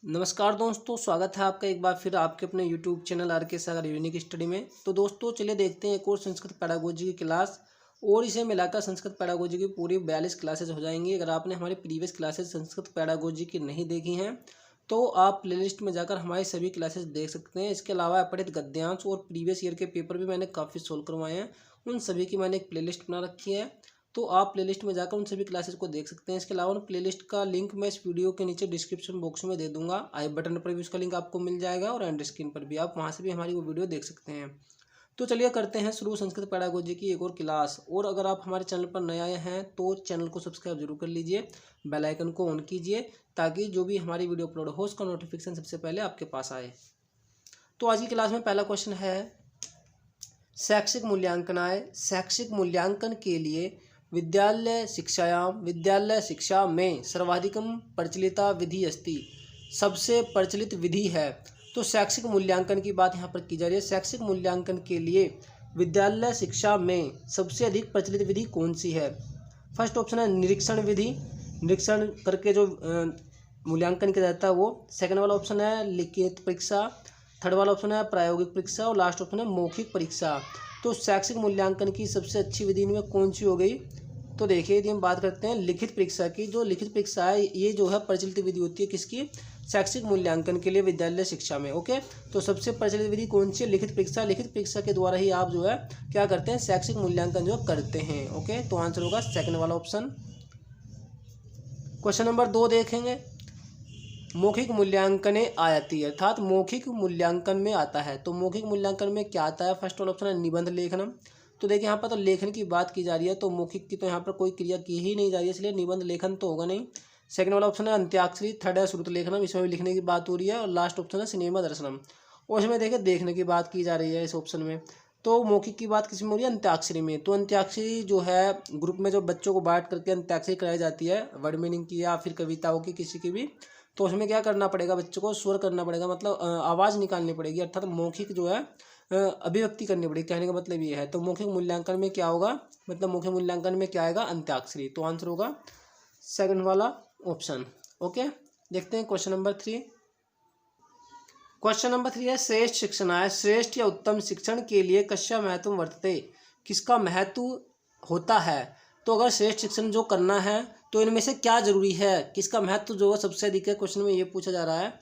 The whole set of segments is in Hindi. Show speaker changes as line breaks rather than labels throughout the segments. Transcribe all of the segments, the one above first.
नमस्कार दोस्तों, स्वागत है आपका एक बार फिर आपके अपने यूट्यूब चैनल आर के सागर यूनिक स्टडी में। तो दोस्तों चलिए देखते हैं एक और संस्कृत पैडागोजी की क्लास और इसे मिलाकर संस्कृत पैडागोजी की पूरी 42 क्लासेज हो जाएंगी। अगर आपने हमारी प्रीवियस क्लासेज संस्कृत पैडागोजी की नहीं देखी हैं तो आप प्लेलिस्ट में जाकर हमारी सभी क्लासेज देख सकते हैं। इसके अलावा अपठित गद्यांश और प्रीवियस ईयर के पेपर भी मैंने काफ़ी सोल्व करवाए हैं, उन सभी की मैंने एक प्लेलिस्ट बना रखी है। तो आप प्लेलिस्ट में जाकर उन सभी क्लासेस को देख सकते हैं। इसके अलावा उन प्लेलिस्ट का लिंक मैं इस वीडियो के नीचे डिस्क्रिप्शन बॉक्स में दे दूंगा। आई बटन पर भी उसका लिंक आपको मिल जाएगा और एंड स्क्रीन पर भी आप वहां से भी हमारी वो वीडियो देख सकते हैं। तो चलिए करते हैं शुरू संस्कृत पैडागोजी की एक और क्लास। और अगर आप हमारे चैनल पर नए आए हैं तो चैनल को सब्सक्राइब जरूर कर लीजिए, बेल आइकन को ऑन कीजिए ताकि जो भी हमारी वीडियो अपलोड हो उसका नोटिफिकेशन सबसे पहले आपके पास आए। तो आज की क्लास में पहला क्वेश्चन है, शैक्षिक मूल्यांकन आए। शैक्षिक मूल्यांकन के लिए विद्यालय शिक्षा में सर्वाधिकम प्रचलिता विधि अस्ति, सबसे प्रचलित विधि है। तो शैक्षिक मूल्यांकन की बात यहाँ पर की जा रही है। शैक्षिक मूल्यांकन के लिए विद्यालय शिक्षा में सबसे अधिक प्रचलित विधि कौन सी है? फर्स्ट ऑप्शन है निरीक्षण विधि, निरीक्षण करके जो मूल्यांकन किया जाता है वो। सेकंड वाला ऑप्शन है लिखित परीक्षा, थर्ड वाला ऑप्शन है प्रायोगिक परीक्षा और लास्ट ऑप्शन है मौखिक परीक्षा। तो शैक्षिक मूल्यांकन की सबसे अच्छी विधि इनमें कौन सी हो गई? तो देखिए यदि हम बात करते हैं लिखित परीक्षा की, जो लिखित परीक्षा है ये जो है प्रचलित विधि होती है किसकी? शैक्षिक मूल्यांकन के लिए विद्यालय शिक्षा में। ओके, तो सबसे प्रचलित विधि कौन सी है? लिखित परीक्षा। लिखित परीक्षा के द्वारा ही आप जो है क्या करते हैं? शैक्षिक मूल्यांकन जो करते हैं। ओके, तो आंसर होगा सेकंड वाला ऑप्शन। क्वेश्चन नंबर 2 देखेंगे, मौखिक मूल्यांकन आयति, अर्थात मौखिक मूल्यांकन में आता है। तो मौखिक मूल्यांकन में क्या आता है? फर्स्ट वाला ऑप्शन है निबंध लेखन। तो देखिए यहाँ पर तो लेखन की बात की जा रही है, तो मौखिक की तो यहाँ पर कोई क्रिया की ही नहीं जा रही है, इसलिए निबंध लेखन तो होगा नहीं। सेकंड वाला ऑप्शन है अंत्याक्षरी, थर्ड है श्रुत लेखनम, इसमें भी लिखने की बात हो रही है। और लास्ट ऑप्शन है सिनेमा दर्शनम, और इसमें देखिए देखने की बात की जा रही है इस ऑप्शन में। तो मौखिक की बात किस में हो रही है? अंत्याक्षरी में। तो अंत्याक्षरी जो है ग्रुप में जो बच्चों को बांट करके अंत्याक्षरी कराई जाती है, वर्ड मीनिंग की या फिर कविताओं की किसी की भी, तो उसमें क्या करना पड़ेगा? बच्चों को स्वर करना पड़ेगा, मतलब आवाज़ निकालनी पड़ेगी, अर्थात मौखिक जो है अभिव्यक्ति करनी पड़ेगी। कहने का मतलब ये है। तो मौखिक मूल्यांकन में क्या होगा? मतलब मौखिक मूल्यांकन में क्या आएगा? अंत्याक्षरी। तो आंसर होगा सेकंड वाला ऑप्शन। ओके, देखते हैं क्वेश्चन नंबर 3। क्वेश्चन नंबर 3 है, श्रेष्ठ शिक्षण है। श्रेष्ठ या उत्तम शिक्षण के लिए कस्य महत्व वर्तते, किसका महत्व होता है? तो अगर श्रेष्ठ शिक्षण जो करना है तो इनमें से क्या जरूरी है, किसका महत्व जो है सबसे अधिक है? क्वेश्चन में ये पूछा जा रहा है।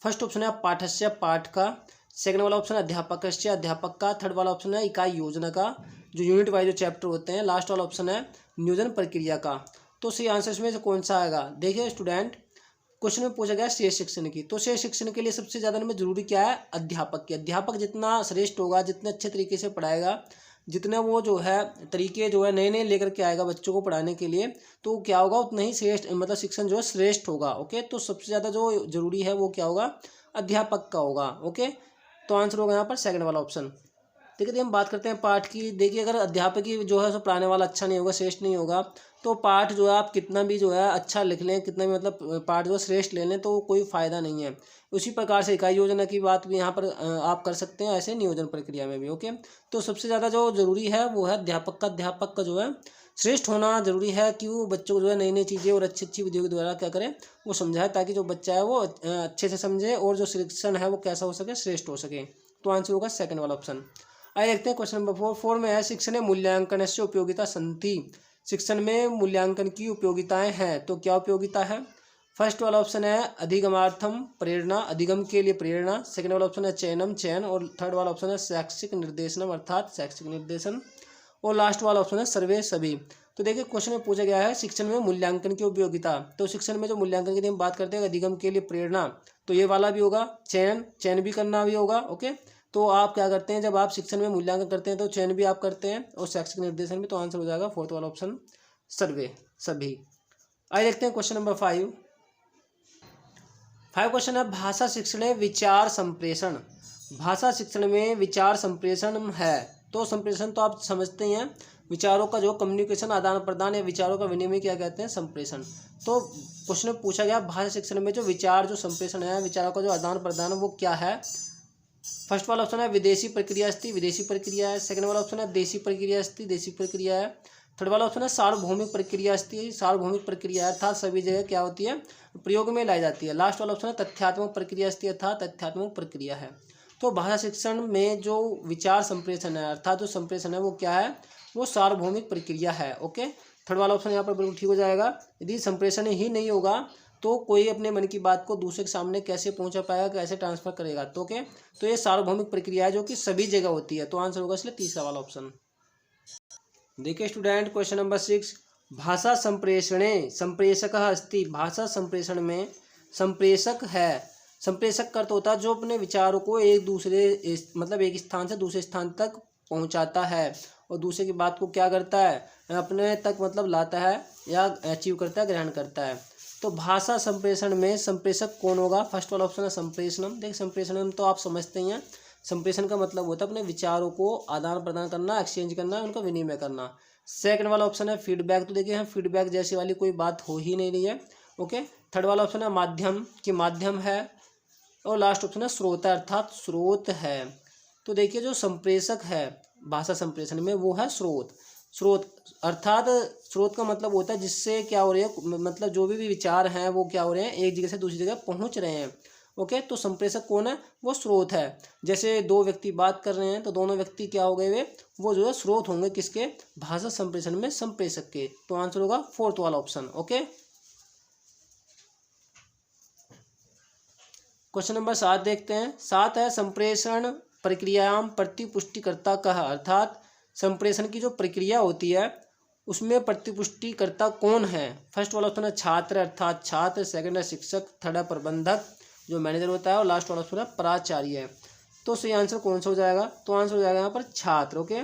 फर्स्ट ऑप्शन है पाठस्य, पाठ का। सेकंड वाला ऑप्शन है अध्यापकस्य, अध्यापक का। थर्ड वाला ऑप्शन है इकाई योजना का, जो यूनिट वाइज जो चैप्टर होते हैं। लास्ट वाला ऑप्शन है नियोजन प्रक्रिया का। तो सही आंसर में से कौन सा आएगा? देखिए स्टूडेंट, क्वेश्चन में पूछा गया श्रेष्ठ शिक्षण की, तो श्रेष्ठ शिक्षण के लिए सबसे ज़्यादा में जरूरी क्या है? अध्यापक की। अध्यापक जितना श्रेष्ठ होगा, जितने अच्छे तरीके से पढ़ाएगा, जितने वो जो है तरीके जो है नए नए लेकर के आएगा बच्चों को पढ़ाने के लिए, तो क्या होगा? उतना ही श्रेष्ठ, मतलब शिक्षण जो है श्रेष्ठ होगा। ओके, तो सबसे ज़्यादा जो जरूरी है वो क्या होगा? अध्यापक का होगा। ओके, तो आंसर होगा यहाँ पर सेकंड वाला ऑप्शन। देखिए हम बात करते हैं पाठ की। देखिए अगर अध्यापक ही जो है सो पढ़ाने वाला अच्छा नहीं होगा, श्रेष्ठ नहीं होगा, तो पाठ जो है आप कितना भी जो है अच्छा लिख लें, कितना भी मतलब पाठ जो है श्रेष्ठ ले लें, तो कोई फ़ायदा नहीं है। उसी प्रकार से इकाई योजना की बात भी यहाँ पर आप कर सकते हैं, ऐसे नियोजन प्रक्रिया में भी। ओके, तो सबसे ज़्यादा जो जरूरी है वो है अध्यापक का। अध्यापक का जो है श्रेष्ठ होना जरूरी है कि वो बच्चों को जो है नई नई चीज़ें और अच्छी अच्छी विधियों के द्वारा क्या करें? वो समझाए, ताकि जो बच्चा है वो अच्छे से समझे और जो शिक्षण है वो कैसा हो सके? श्रेष्ठ हो सके। तो आंसर होगा सेकंड वाला ऑप्शन। आइए देखते हैं क्वेश्चन नंबर 4 में है, शिक्षण मूल्यांकन से उपयोगिता संति। शिक्षण में मूल्यांकन की उपयोगिताएं हैं, तो क्या उपयोगिता है? फर्स्ट वाला ऑप्शन है अधिगमार्थम, प्रेरणा, अधिगम के लिए प्रेरणा। सेकंड वाला ऑप्शन है चयनम, चयन। और थर्ड वाला ऑप्शन है शैक्षिक निर्देशनम, अर्थात शैक्षिक निर्देशन। और लास्ट वाला ऑप्शन है सर्वे, सभी। तो देखिए क्वेश्चन में पूछा गया है शिक्षण में मूल्यांकन की उपयोगिता। तो शिक्षण में जो मूल्यांकन की हम बात करते हैं, अधिगम के लिए प्रेरणा, तो ये वाला भी होगा। चयन, चयन भी करना भी होगा। ओके, तो आप क्या करते हैं? जब आप शिक्षण में मूल्यांकन करते हैं तो चयन भी आप करते हैं और शैक्षिक निर्देशन भी। तो आंसर हो जाएगा फोर्थ वाला ऑप्शन, सर्वे, सभी। आइए देखते हैं क्वेश्चन नंबर 5। क्वेश्चन है, भाषा शिक्षण में विचार संप्रेषण। भाषा शिक्षण में विचार संप्रेषण है। तो संप्रेषण तो आप समझते ही हैं, विचारों का जो कम्युनिकेशन, आदान प्रदान या विचारों का विनिमय क्या कहते हैं? संप्रेषण। तो क्वेश्चन में पूछा गया भाषा शिक्षण में जो विचार जो संप्रेषण है, विचारों का जो आदान प्रदान है वो क्या है? फर्स्ट वाला ऑप्शन है विदेशी प्रक्रिया अस्ति, विदेशी प्रक्रिया है। सेकंड वाला ऑप्शन है देशी प्रक्रिया अस्ति, देशी प्रक्रिया है। थर्ड वाला ऑप्शन है सार्वभौमिक प्रक्रिया अस्ति। सार्वभौमिक प्रक्रिया अर्थात सभी जगह क्या होती है, प्रयोग में लाई जाती है। लास्ट वाला ऑप्शन है तथ्यात्मक प्रक्रिया अस्ति अर्थात तथ्यात्मक प्रक्रिया है। तो भाषा शिक्षण में जो विचार संप्रेषण है अर्थात जो संप्रेषण है वो क्या है, वो सार्वभौमिक प्रक्रिया है। ओके, थर्ड वाला ऑप्शन यहाँ पर बिल्कुल ठीक हो जाएगा। यदि संप्रेषण ही नहीं होगा तो कोई अपने मन की बात को दूसरे के सामने कैसे पहुंचा पाएगा, कैसे ट्रांसफर करेगा। तो ओके, तो ये सार्वभौमिक प्रक्रिया है जो कि सभी जगह होती है। तो आंसर होगा इसलिए तीसरा वाला ऑप्शन। देखिए स्टूडेंट, क्वेश्चन नंबर 6, भाषा संप्रेषणे संप्रेषकः अस्ति। भाषा संप्रेषण में संप्रेषक है। संप्रेषक का अर्थ होता है जो अपने विचारों को एक दूसरे मतलब एक स्थान से दूसरे स्थान तक पहुंचाता है और दूसरे की बात को क्या करता है, अपने तक मतलब लाता है या अचीव करता है, ग्रहण करता है। तो भाषा संप्रेषण में संप्रेषक कौन होगा, फर्स्ट वाला ऑप्शन है संप्रेषणम। देख संप्रेषणम तो आप समझते ही हैं, संप्रेषण का मतलब होता है अपने विचारों को आदान प्रदान करना, एक्सचेंज करना, उनका विनिमय करना। सेकंड वाला ऑप्शन है फीडबैक। तो देखिए यहाँ फीडबैक जैसी वाली कोई बात हो ही नहीं रही है। ओके, थर्ड वाला ऑप्शन है माध्यम, कि माध्यम है। और लास्ट ऑप्शन है श्रोता अर्थात स्रोत है। तो देखिए जो संप्रेषक है भाषा संप्रेषण में वो है स्रोत। स्रोत अर्थात स्रोत का मतलब होता है जिससे क्या हो रही है, मतलब जो भी विचार हैं वो क्या हो रहे हैं, एक जगह से दूसरी जगह पहुंच रहे हैं। ओके, तो संप्रेषक कौन है, वो स्रोत है। जैसे दो व्यक्ति बात कर रहे हैं तो दोनों व्यक्ति क्या हो गए, वे वो जो है स्रोत होंगे किसके, भाषा संप्रेषण में संप्रेषक के। तो आंसर होगा फोर्थ वाला ऑप्शन। ओके, क्वेश्चन नंबर 7 देखते हैं। 7 है संप्रेषण प्रक्रियाम प्रतिपुष्टिकर्ता कहा। अर्थात संप्रेषण की जो प्रक्रिया होती है उसमें प्रतिपुष्टिकर्ता कौन है। फर्स्ट वाला ऑप्शन है छात्र अर्थात छात्र, सेकंड है शिक्षक, थर्ड है प्रबंधक जो मैनेजर होता है और लास्ट वाला ऑप्शन है प्राचार्य है। तो सही आंसर कौन सा हो जाएगा, तो आंसर हो जाएगा यहाँ पर छात्र। ओके,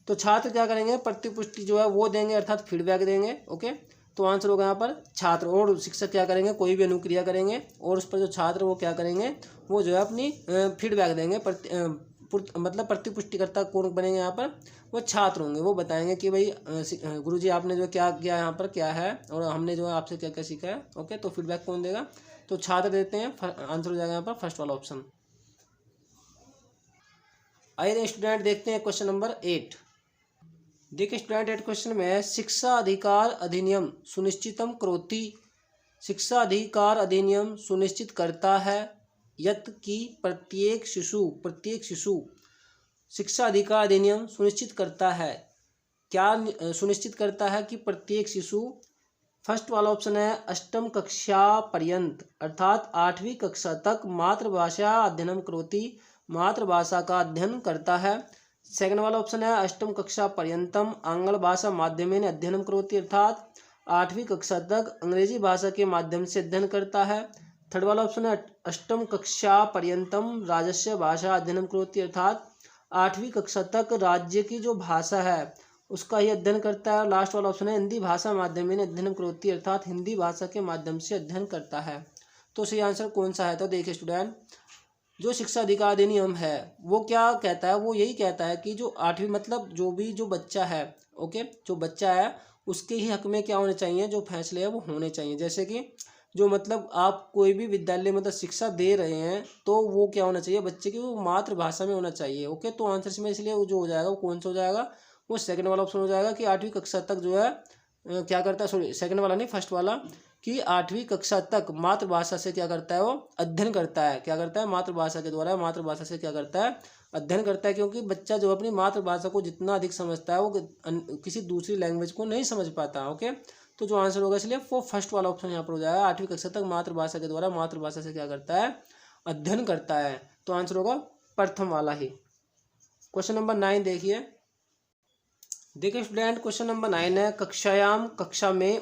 तो छात्र क्या करेंगे, प्रतिपुष्टि जो है वो देंगे अर्थात फीडबैक देंगे। ओके, तो आंसर होगा यहाँ पर छात्र। और शिक्षक क्या करेंगे, कोई भी अनुक्रिया करेंगे और उस पर जो छात्र वो क्या करेंगे, वो जो है अपनी फीडबैक देंगे। मतलब प्रतिपुष्टिकर्ता कौन बनेंगे यहाँ पर, वो छात्र होंगे। वो बताएंगे कि भाई गुरुजी आपने जो क्या किया यहाँ पर क्या है और हमने जो है आपसे क्या क्या सीखा है। ओके, तो फीडबैक कौन देगा, तो छात्र देते हैं। आंसर हो जाएगा यहाँ पर फर्स्ट वाला ऑप्शन। आइए स्टूडेंट देखते हैं क्वेश्चन नंबर 8। देखिए स्टूडेंट 8 क्वेश्चन में है शिक्षा अधिकार अधिनियम सुनिश्चितम करोति। शिक्षा अधिकार अधिनियम सुनिश्चित करता है यत् कि प्रत्येक शिशु शिक्षा अधिकार अधिनियम सुनिश्चित करता है, क्या सुनिश्चित करता है कि प्रत्येक शिशु। फर्स्ट वाला ऑप्शन है अष्टम कक्षा पर्यंत अर्थात 8वीं कक्षा तक मातृभाषा अध्ययनम करोति, मातृभाषा का अध्ययन करता है। सेकंड वाला ऑप्शन है अष्टम कक्षा पर्यंतम आंग्ल भाषा माध्यमेन अध्ययनम करोति अर्थात 8वीं कक्षा तक अंग्रेजी भाषा के माध्यम से अध्ययन करता है। थर्ड वाला ऑप्शन है अष्टम कक्षा पर्यंतम राजस्य भाषा अध्ययनम करोति अर्थात 8वीं कक्षा तक राज्य की जो भाषा है उसका ही अध्ययन करता है। लास्ट वाला ऑप्शन है हिंदी भाषा माध्यमेन अध्ययनम करोति अर्थात हिंदी भाषा के माध्यम से अध्ययन करता है। तो सही आंसर कौन सा है, तो देखिए स्टूडेंट जो शिक्षा अधिकार अधिनियम है वो क्या कहता है, वो यही कहता है कि जो 8वीं मतलब जो बच्चा है, ओके, जो बच्चा है उसके ही हक में क्या होने चाहिए, जो फैसले हैं वो होने चाहिए। जैसे कि जो मतलब आप कोई भी विद्यालय मतलब शिक्षा दे रहे हैं तो वो क्या होना चाहिए, बच्चे की वो मातृभाषा में होना चाहिए। ओके, तो आंसर में इसलिए वो जो हो जाएगा वो कौन सा हो जाएगा, वो सेकंड वाला ऑप्शन हो जाएगा कि 8वीं कक्षा तक जो है क्या करता है, सॉरी सेकंड वाला नहीं फर्स्ट वाला, कि 8वीं कक्षा तक मातृभाषा से क्या करता है, वो अध्ययन करता है। क्या करता है, मातृभाषा के द्वारा मातृभाषा से क्या करता है, अध्ययन करता है। क्योंकि बच्चा जो अपनी मातृभाषा को जितना अधिक समझता है वो किसी दूसरी लैंग्वेज को नहीं समझ पाता। ओके, तो जो आंसर होगा इसलिए वो फर्स्ट वाला ऑप्शन यहाँ पर हो जाएगा, 8वीं कक्षा तक मातृभाषा के द्वारा मातृभाषा से क्या करता है, अध्ययन करता है। तो आंसर होगा प्रथम वाला ही। क्वेश्चन नंबर 9 देखिए स्टूडेंट, क्वेश्चन नंबर 9 है कक्षा में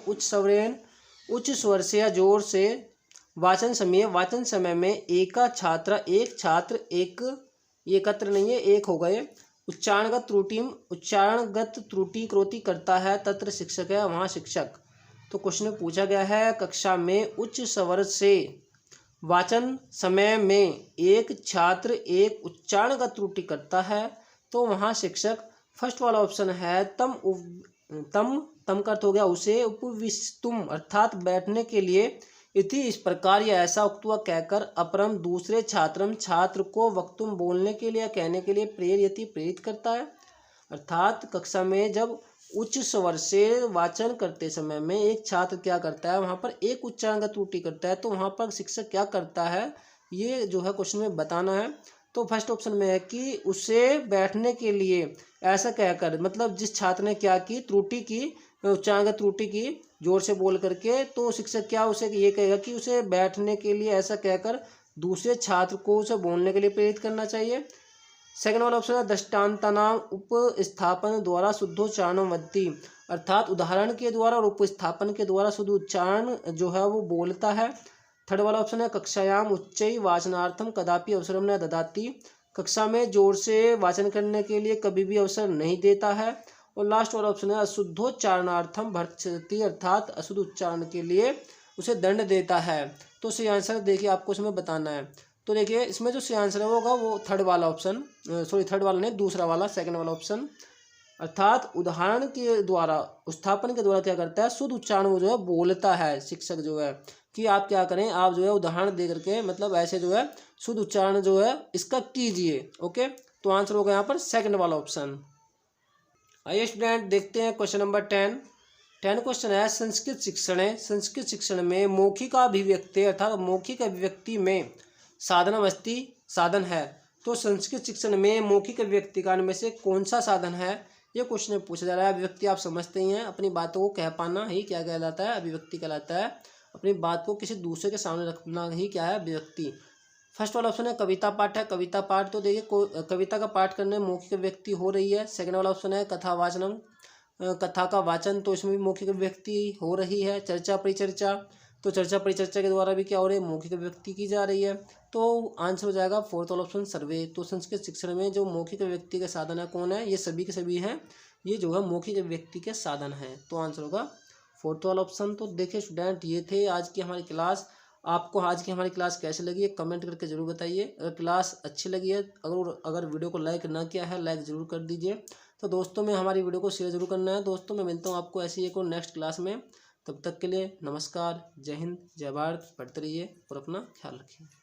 उच्च स्वर से या जोर से वाचन समय में एक छात्र एकत्र नहीं है, एक हो गए उच्चारणगत त्रुटि करता है, तत्र शिक्षक है, वहाँ शिक्षक। तो क्वेश्चन में पूछा गया है कक्षा में उच्च स्वर से वाचन समय में एक छात्र एक उच्चारणगत त्रुटि करता है तो वहाँ शिक्षक। फर्स्ट वाला ऑप्शन है तम का अर्थ हो गया उसे, उपविष्टुम अर्थात बैठने के लिए, इति इस प्रकार या ऐसा उक्त्वा कहकर, अपरम दूसरे छात्र को वक्तुम बोलने के लिए कहने के लिए, प्रेरित करता है। अर्थात कक्षा में जब उच्च स्वर से वाचन करते समय में एक छात्र क्या करता है, वहाँ पर एक उच्चारण का त्रुटि करता है, तो वहाँ पर शिक्षक क्या करता है, ये जो है क्वेश्चन में बताना है। तो फर्स्ट ऑप्शन में है कि उसे बैठने के लिए ऐसा कहकर, मतलब जिस छात्र ने क्या की, त्रुटि की, उच्चारण का त्रुटि की जोर से बोल करके, तो शिक्षक क्या उसे ये कहेगा कि उसे बैठने के लिए ऐसा कहकर दूसरे छात्र को उसे बोलने के लिए प्रेरित करना चाहिए। सेकंड वाला ऑप्शन है दृष्टांतानाम उपस्थापन द्वारा शुद्धोच्चारणवती, अर्थात उदाहरण के द्वारा और उपस्थापन के द्वारा शुद्ध उच्चारण जो है वो बोलता है। थर्ड वाला ऑप्शन है कक्षायाम उच्चै वाचनार्थम कदापि अवसरम न ददाति, कक्षा में जोर से वाचन करने के लिए कभी भी अवसर नहीं देता है। और लास्ट वाला ऑप्शन है अशुद्धोच्चारणार्थम भर्त्सयति, अर्थात अशुद्ध उच्चारण के लिए उसे दंड देता है। तो सही आंसर देखिए आपको इसमें बताना है। तो देखिए इसमें जो सही आंसर होगा वो थर्ड वाला ऑप्शन, थर्ड वाला नहीं, दूसरा वाला, सेकंड वाला ऑप्शन, अर्थात उदाहरण के द्वारा, उत्थापन के द्वारा क्या करता है, शुद्ध उच्चारण वो जो है बोलता है शिक्षक जो है, कि आप क्या करें, आप जो है उदाहरण दे करके, मतलब ऐसे जो है शुद्ध उच्चारण जो है इसका कीजिए। ओके, तो आंसर होगा यहाँ पर सेकंड वाला ऑप्शन। आइए स्टूडेंट देखते हैं क्वेश्चन नंबर 10 क्वेश्चन है संस्कृत शिक्षण है। संस्कृत शिक्षण में मौखिक अभिव्यक्ति, अर्थात मौखिक अभिव्यक्ति में साधनमस्ति साधन है। तो संस्कृत शिक्षण में मौखिक अभिव्यक्ति का में से कौन सा साधन है, ये क्वेश्चन में पूछा जा रहा है। अभिव्यक्ति आप समझते ही हैं, अपनी बातों को कह पाना ही क्या कहलाता है, अभिव्यक्ति कहलाता है। अपनी बात को किसी दूसरे के सामने रखना ही क्या है, अभिव्यक्ति। फर्स्ट वाला ऑप्शन है कविता पाठ है, कविता पाठ, तो देखिए कविता का पाठ करने में मौखिक अभिव्यक्ति हो रही है। सेकंड वाला ऑप्शन है कथा वाचनम, कथा का वाचन, तो इसमें भी मौखिक अभिव्यक्ति हो रही है। चर्चा परिचर्चा, तो चर्चा परिचर्चा के द्वारा भी क्या हो रही है, मौखिक अभिव्यक्ति की जा रही है। तो आंसर हो जाएगा फोर्थ वाला ऑप्शन सर्वे। तो संस्कृत शिक्षण में जो मौखिक अभिव्यक्ति के साधन है कौन है, ये सभी के सभी हैं, ये जो है मौखिक अभिव्यक्ति के साधन हैं। तो आंसर होगा फोर्थ वाला ऑप्शन। तो देखिए स्टूडेंट, ये थे आज की हमारी क्लास। आपको आज की हमारी क्लास कैसी लगी है कमेंट करके जरूर बताइए। अगर क्लास अच्छी लगी है, अगर वीडियो को लाइक ना किया है, लाइक ज़रूर कर दीजिए। तो दोस्तों में हमारी वीडियो को शेयर जरूर करना है। दोस्तों मैं मिलता हूँ आपको ऐसी एक और नेक्स्ट क्लास में। तब तक के लिए नमस्कार, जय हिंद, जय भारत, पढ़ते रहिए और अपना ख्याल रखिए।